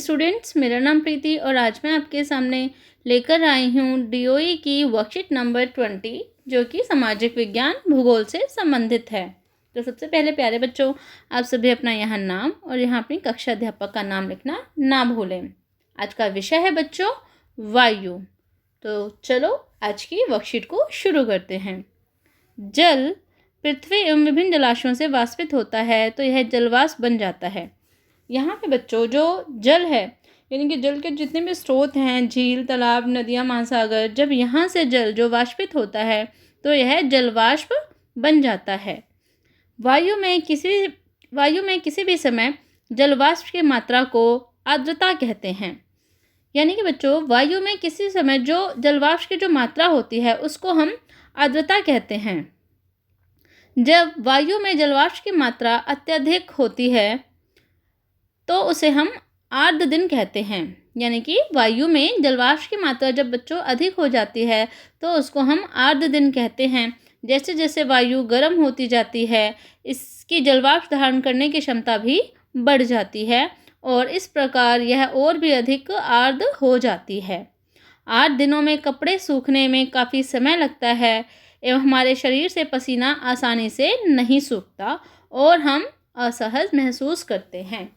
Students, मेरा नाम प्रीति और आज मैं आपके सामने लेकर आई हूँ डीओई की वर्कशीट नंबर 20 जो कि सामाजिक विज्ञान भूगोल से संबंधित है। तो सबसे पहले प्यारे बच्चों, आप सभी अपना यहाँ नाम और यहाँ अपनी कक्षा अध्यापक का नाम लिखना ना भूलें। आज का विषय है बच्चों वायु। तो चलो आज की वर्कशीट को शुरू करते हैं। जल पृथ्वी एवं विभिन्न जलाशयों से वाष्पित होता है तो यह जलवाष्प बन जाता है। यहाँ पे बच्चों जो जल है यानी कि जल के जितने भी स्रोत हैं, झील, तालाब, नदियाँ, महासागर, जब यहाँ से जल जो वाष्पित होता है तो यह जलवाष्प बन जाता है। वायु में किसी भी समय जलवाष्प की मात्रा को आर्द्रता कहते हैं। यानी कि बच्चों वायु में किसी समय जो जलवाष्प की जो मात्रा होती है उसको हम आर्द्रता कहते हैं। जब वायु में जलवाष्प की मात्रा अत्यधिक होती है तो उसे हम आर्द्र दिन कहते हैं। यानी कि वायु में जलवाष्प की मात्रा जब बच्चों अधिक हो जाती है तो उसको हम आर्द्र दिन कहते हैं। जैसे जैसे वायु गर्म होती जाती है इसकी जलवाष्प धारण करने की क्षमता भी बढ़ जाती है और इस प्रकार यह और भी अधिक आर्द्र हो जाती है। 8 दिनों में कपड़े सूखने में काफ़ी समय लगता है एवं हमारे शरीर से पसीना आसानी से नहीं सूखता और हम असहज महसूस करते हैं।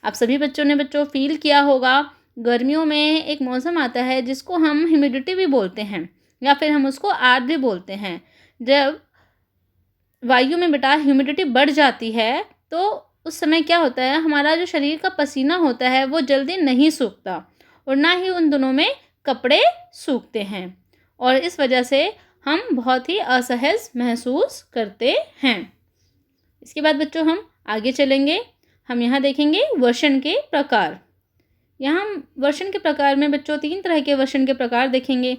आप सभी बच्चों ने फील किया होगा, गर्मियों में एक मौसम आता है जिसको हम ह्यूमिडिटी भी बोलते हैं या फिर हम उसको आर्द्र भी बोलते हैं। जब वायु में बेटा ह्यूमिडिटी बढ़ जाती है तो उस समय क्या होता है, हमारा जो शरीर का पसीना होता है वो जल्दी नहीं सूखता और ना ही उन दिनों में कपड़े सूखते हैं और इस वजह से हम बहुत ही असहज महसूस करते हैं। इसके बाद बच्चों हम आगे चलेंगे। हम यहाँ देखेंगे वर्षण के प्रकार। यहाँ हम वर्षण के प्रकार में बच्चों 3 तरह के वर्षण के प्रकार देखेंगे।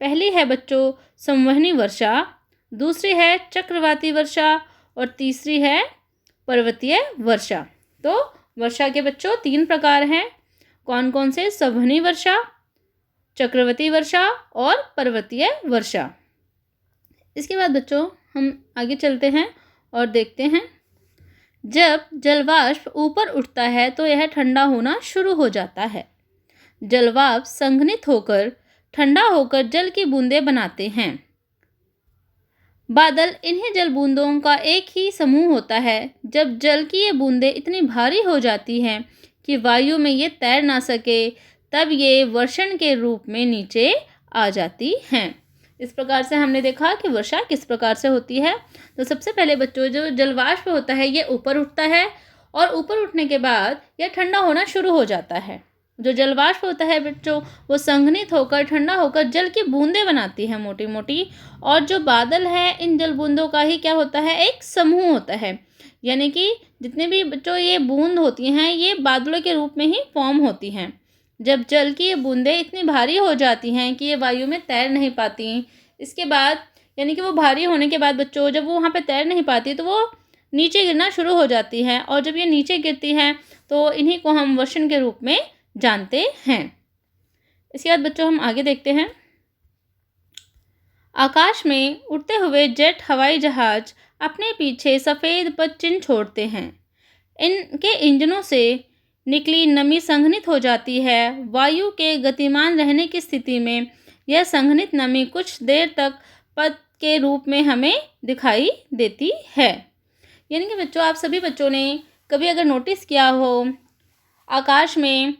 पहली है बच्चों संवहनी वर्षा, दूसरी है चक्रवाती वर्षा और तीसरी है पर्वतीय वर्षा। तो वर्षा के बच्चों 3 प्रकार हैं। कौन कौन से? संवहनी वर्षा, चक्रवाती वर्षा और पर्वतीय वर्षा। इसके बाद बच्चों हम आगे चलते हैं और देखते हैं जब जलवाष्प ऊपर उठता है तो यह ठंडा होना शुरू हो जाता है। जलवाष्प संघनित होकर ठंडा होकर जल की बूंदें बनाते हैं। बादल इन्हीं जल बूंदों का एक ही समूह होता है। जब जल की ये बूंदें इतनी भारी हो जाती हैं कि वायु में ये तैर ना सके तब ये वर्षण के रूप में नीचे आ जाती हैं। इस प्रकार से हमने देखा कि वर्षा किस प्रकार से होती है। तो सबसे पहले बच्चों जो जलवाष्प होता है ये ऊपर उठता है और ऊपर उठने के बाद यह ठंडा होना शुरू हो जाता है। जो जलवाष्प होता है बच्चों वो संघनित होकर ठंडा होकर जल की बूंदें बनाती है मोटी मोटी, और जो बादल है इन जल बूंदों का ही क्या होता है, एक समूह होता है। यानी कि जितने भी बच्चों ये बूंद होती हैं ये बादलों के रूप में ही फॉर्म होती हैं। जब जल की ये बूंदें इतनी भारी हो जाती हैं कि ये वायु में तैर नहीं पाती, इसके बाद यानी कि वो भारी होने के बाद बच्चों जब वो वहाँ पे तैर नहीं पाती तो वो नीचे गिरना शुरू हो जाती हैं और जब ये नीचे गिरती हैं तो इन्हीं को हम वर्षण के रूप में जानते हैं। इसके बाद बच्चों हम आगे देखते हैं। आकाश में उड़ते हुए जेट हवाई जहाज अपने पीछे सफ़ेद पद चिन्ह छोड़ते हैं। इनके इंजनों से निकली नमी संघनित हो जाती है। वायु के गतिमान रहने की स्थिति में यह संघनित नमी कुछ देर तक पद के रूप में हमें दिखाई देती है। यानी कि बच्चों आप सभी बच्चों ने कभी अगर नोटिस किया हो, आकाश में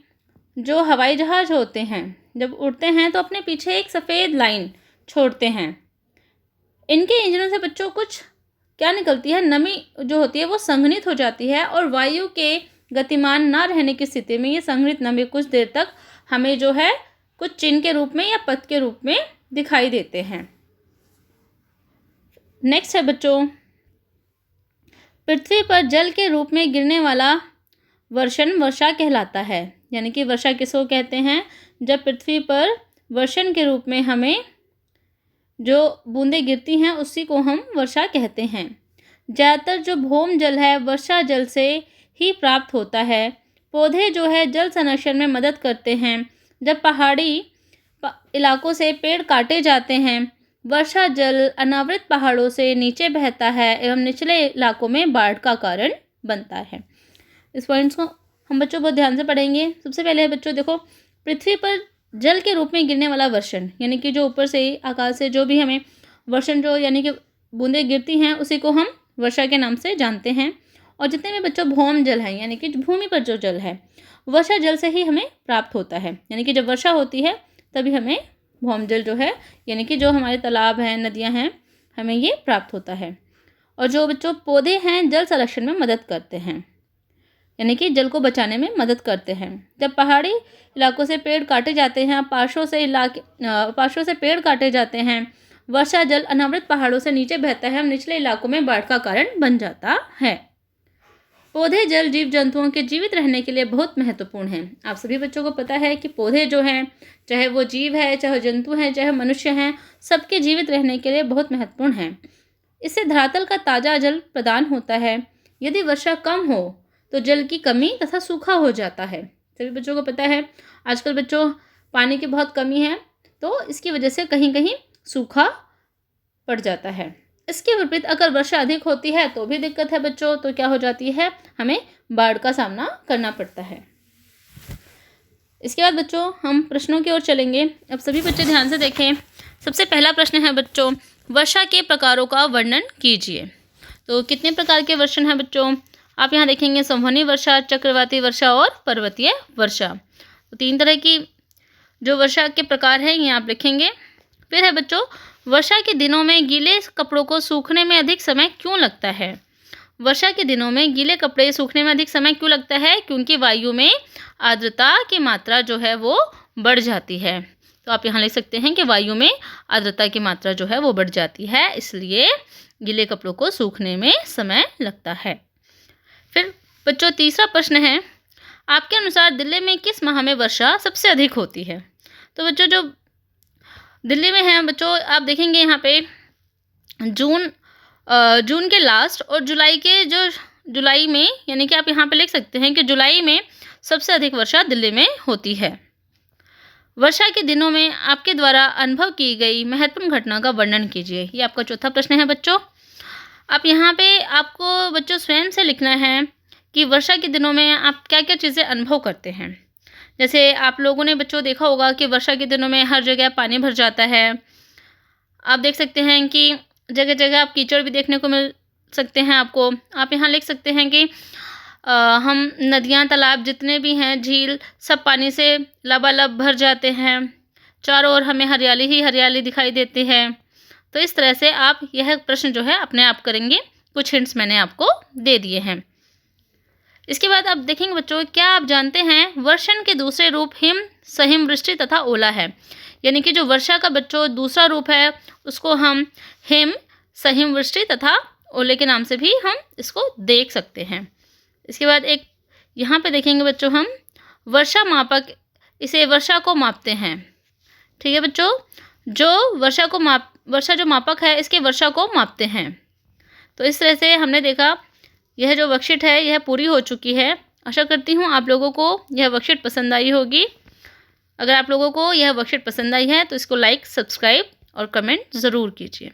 जो हवाई जहाज होते हैं जब उड़ते हैं तो अपने पीछे एक सफ़ेद लाइन छोड़ते हैं। इनके इंजनों से बच्चों कुछ क्या निकलती है, नमी जो होती है वो संघनित हो जाती है और वायु के गतिमान ना रहने की स्थिति में ये संघनित नमी कुछ देर तक हमें जो है कुछ चिन्ह के रूप में या पद के रूप में दिखाई देते हैं। नेक्स्ट है बच्चों पृथ्वी पर जल के रूप में गिरने वाला वर्षण वर्षा कहलाता है। यानी कि वर्षा किसको कहते हैं, जब पृथ्वी पर वर्षण के रूप में हमें जो बूंदें गिरती हैं उसी को हम वर्षा कहते हैं। ज़्यादातर जो भौम जल है वर्षा जल से ही प्राप्त होता है। पौधे जो है जल संरक्षण में मदद करते हैं। जब पहाड़ी इलाकों से पेड़ काटे जाते हैं वर्षा जल अनावृत पहाड़ों से नीचे बहता है एवं निचले इलाकों में बाढ़ का कारण बनता है। इस पॉइंट्स को हम बच्चों बहुत ध्यान से पढ़ेंगे। सबसे पहले बच्चों देखो, पृथ्वी पर जल के रूप में गिरने वाला वर्षण, यानी कि जो ऊपर से आकाश से जो भी हमें वर्षण जो यानी कि बूंदें गिरती हैं, उसी को हम वर्षा के नाम से जानते हैं। और जितने भी बच्चों भौम जल है, यानी कि भूमि पर जो जल है, वर्षा जल से ही हमें प्राप्त होता है। यानी कि जब वर्षा होती है तभी हमें भौम जल जो है, यानी कि जो हमारे तालाब हैं, नदियाँ हैं, हमें ये प्राप्त होता है। और जो बच्चों पौधे हैं जल संरक्षण में मदद करते हैं, यानी कि जल को बचाने में मदद करते हैं। जब पहाड़ी इलाकों से पेड़ काटे जाते हैं, पार्श्वों से पेड़ काटे जाते हैं, वर्षा जल अनावृत पहाड़ों से नीचे बहता है और निचले इलाकों में बाढ़ का कारण बन जाता है। पौधे जल जीव जंतुओं के जीवित रहने के लिए बहुत महत्वपूर्ण हैं। आप सभी बच्चों को पता है कि पौधे जो हैं, चाहे वो जीव है, चाहे जंतु हैं, चाहे मनुष्य हैं, सबके जीवित रहने के लिए बहुत महत्वपूर्ण हैं। इससे धरातल का ताज़ा जल प्रदान होता है। यदि वर्षा कम हो तो जल की कमी तथा सूखा हो जाता है। सभी बच्चों को पता है आजकल बच्चों पानी की बहुत कमी है, तो इसकी वजह से कहीं कहीं सूखा पड़ जाता है। इसके विपरीत अगर वर्षा अधिक होती है तो भी दिक्कत है बच्चों, तो क्या हो जाती है, हमें बाढ़ का सामना करना पड़ता है। इसके बाद बच्चों हम प्रश्नों की ओर चलेंगे। अब सभी बच्चे ध्यान से देखें। सबसे पहला प्रश्न है बच्चों, वर्षा के प्रकारों का वर्णन कीजिए। तो कितने प्रकार के वर्षण हैं बच्चों? आप यहाँ देखेंगे संवहनी वर्षा, चक्रवाती वर्षा और पर्वतीय वर्षा। तो 3 तरह की जो वर्षा के प्रकार हैं ये आप लिखेंगे। फिर है बच्चों, वर्षा के दिनों में गीले कपड़ों को सूखने में अधिक समय क्यों लगता है? वर्षा के दिनों में गीले कपड़े सूखने में अधिक समय क्यों लगता है? क्योंकि वायु में आर्द्रता की मात्रा जो है वो बढ़ जाती है। तो आप यहाँ लिख सकते हैं कि वायु में आर्द्रता की मात्रा जो है वो बढ़ जाती है, इसलिए गीले कपड़ों को सूखने में समय लगता है। फिर बच्चों तीसरा प्रश्न है, आपके अनुसार दिल्ली में किस माह में वर्षा सबसे अधिक होती है? तो बच्चों जो दिल्ली में है बच्चों, आप देखेंगे यहाँ पे जून के लास्ट और जुलाई में, यानी कि आप यहाँ पे लिख सकते हैं कि जुलाई में सबसे अधिक वर्षा दिल्ली में होती है। वर्षा के दिनों में आपके द्वारा अनुभव की गई महत्वपूर्ण घटना का वर्णन कीजिए। ये आपका चौथा प्रश्न है बच्चों। आप यहाँ पे आपको बच्चों स्वयं से लिखना है कि वर्षा के दिनों में आप क्या क्या चीज़ें अनुभव करते हैं। जैसे आप लोगों ने बच्चों देखा होगा कि वर्षा के दिनों में हर जगह पानी भर जाता है। आप देख सकते हैं कि जगह जगह आप कीचड़ भी देखने को मिल सकते हैं आपको। आप यहाँ लिख सकते हैं कि हम नदियाँ, तालाब जितने भी हैं, झील, सब पानी से लबालब भर जाते हैं। चारों ओर हमें हरियाली ही हरियाली दिखाई देती है। तो इस तरह से आप यह प्रश्न जो है अपने आप करेंगे। कुछ हिंट्स मैंने आपको दे दिए हैं। इसके बाद आप देखेंगे बच्चों, क्या आप जानते हैं वर्षण के दूसरे रूप हिम, सहिम वृष्टि तथा ओला है। यानी कि जो वर्षा का बच्चों दूसरा रूप है उसको हम हिम, सहिम वृष्टि तथा ओले के नाम से भी हम इसको देख सकते हैं। इसके बाद एक यहाँ पे देखेंगे बच्चों, हम वर्षा मापक, इसे वर्षा को मापते हैं। ठीक है बच्चों, जो वर्षा जो मापक है इसके वर्षा को मापते हैं। तो इस तरह से हमने देखा यह जो वर्कशीट है यह पूरी हो चुकी है। आशा करती हूँ आप लोगों को यह वर्कशीट पसंद आई होगी। अगर आप लोगों को यह वर्कशीट पसंद आई है तो इसको लाइक, सब्सक्राइब और कमेंट ज़रूर कीजिए।